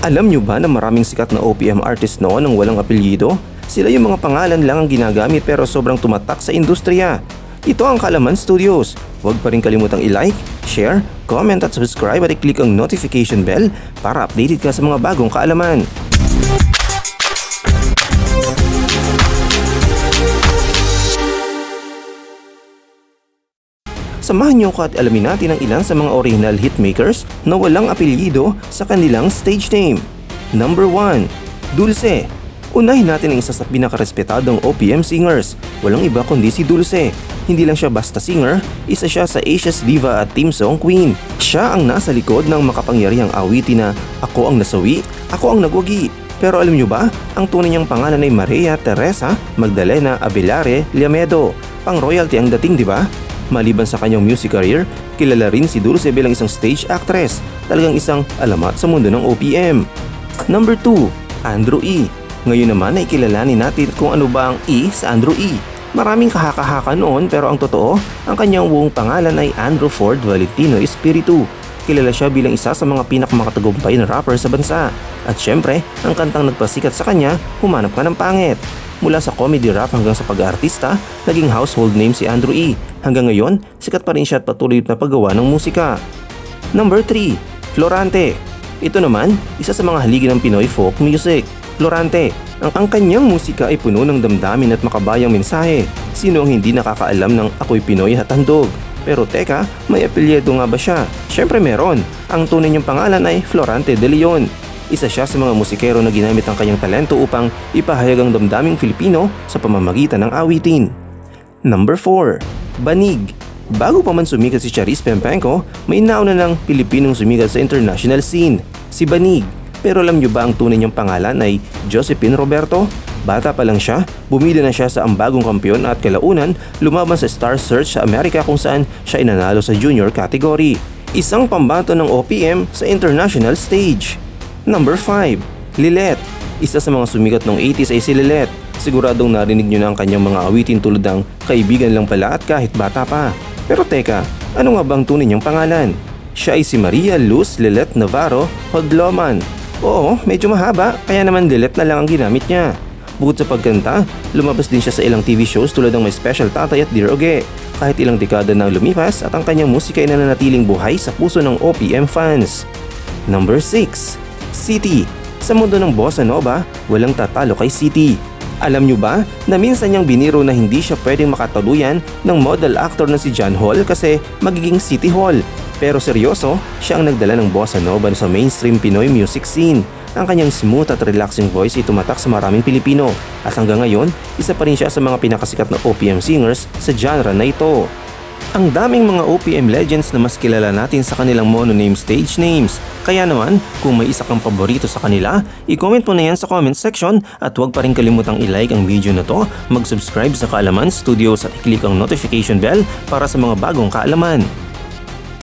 Alam nyo ba na maraming sikat na OPM artist noon ang walang apelyido? Sila yung mga pangalan lang ang ginagamit pero sobrang tumatak sa industriya. Ito ang Kaalaman Studios. Huwag pa rin kalimutang i-like, share, comment at subscribe at i-click ang notification bell para updated ka sa mga bagong kaalaman. Samahan niyo ko at alamin natin ang ilan sa mga original hitmakers na walang apelyido sa kanilang stage name. Number 1. Dulce. Unahin natin ang isa sa pinakarespetadong OPM singers. Walang iba kundi si Dulce. Hindi lang siya basta singer, isa siya sa Asia's diva at theme song queen. Siya ang nasa likod ng makapangyarihang awitin na Ako ang Nasawi, Ako ang Nagwagi. Pero alam niyo ba, ang tunay niyang pangalan ay Maria Teresa Magdalena Abelarre Liamedo. Pang royalty ang dating, di ba? Maliban sa kanyang music career, kilala rin si Dulce bilang isang stage actress. Talagang isang alamat sa mundo ng OPM. Number 2. Andrew E. Ngayon naman ay kilalanin natin kung ano ba ang E sa Andrew E. Maraming kahaka-haka noon pero ang totoo, ang kanyang buong pangalan ay Andrew Ford Valentino Espiritu. Kilala siya bilang isa sa mga pinakamakatagumpay na rapper sa bansa. At syempre, ang kantang nagpasikat sa kanya, Humanap Ka ng Pangit. Mula sa comedy rap hanggang sa pag-aartista, naging household name si Andrew E. Hanggang ngayon, sikat pa rin siya at patuloy na paggawa ng musika. Number 3. Florante. Ito naman, isa sa mga haligi ng Pinoy folk music. Florante. Ang kanyang musika ay puno ng damdamin at makabayang mensahe. Sino ang hindi nakakaalam ng Ako'y Pinoy at Handog? Pero teka, may apelyido nga ba siya? Syempre meron. Ang tunay niyang pangalan ay Florante de Leon. Isa siya sa mga musikero na ginamit ang kanyang talento upang ipahayag ang damdaming Filipino sa pamamagitan ng awitin. Number 4. Banig. Bago pa man sumikat si Charis Pempenko, may nauna ng Pilipinong sumikat sa international scene, si Banig. Pero alam niyo ba ang tunay niyang pangalan ay Josephine Roberto? Bata pa lang siya, bumida na siya sa ambagong kampiyon at kalaunan lumaban sa Star Search sa Amerika kung saan siya inanalo sa junior category. Isang pambato ng OPM sa international stage. Number 5. Lilet. Isa sa mga sumikat noong 80s ay si Lilet. Siguradong narinig niyo na ang kanyang mga awitin tulad ng Kaibigan Lang Pala at Kahit Bata Pa. Pero teka, ano nga bang tunay niyang pangalan? Siya ay si Maria Luz Lilet Navarro Hodloman. Oo, medyo mahaba, kaya naman Lilet na lang ang ginamit niya. Bukod sa pagkanta, lumabas din siya sa ilang TV shows tulad ng My Special Tatay at Dear Oge. Kahit ilang dekada na lumipas at ang kanyang musika ay nananatiling buhay sa puso ng OPM fans. Number 6. City. Sa mundo ng bossa nova, walang tatalo kay City. Alam nyo ba na minsan niyang biniro na hindi siya pwedeng makatuluyan ng model actor na si John Hall kasi magiging City Hall. Pero seryoso, siya ang nagdala ng bossa nova sa mainstream Pinoy music scene. Ang kanyang smooth at relaxing voice ay tumatak sa maraming Pilipino. At hanggang ngayon, isa pa rin siya sa mga pinakasikat na OPM singers sa genre na ito. Ang daming mga OPM legends na mas kilala natin sa kanilang mononame stage names. Kaya naman, kung may isa kang paborito sa kanila, i-comment mo na yan sa comment section at huwag pa rin kalimutang i-like ang video na to, mag-subscribe sa Kaalaman Studios at i-click ang notification bell para sa mga bagong kaalaman.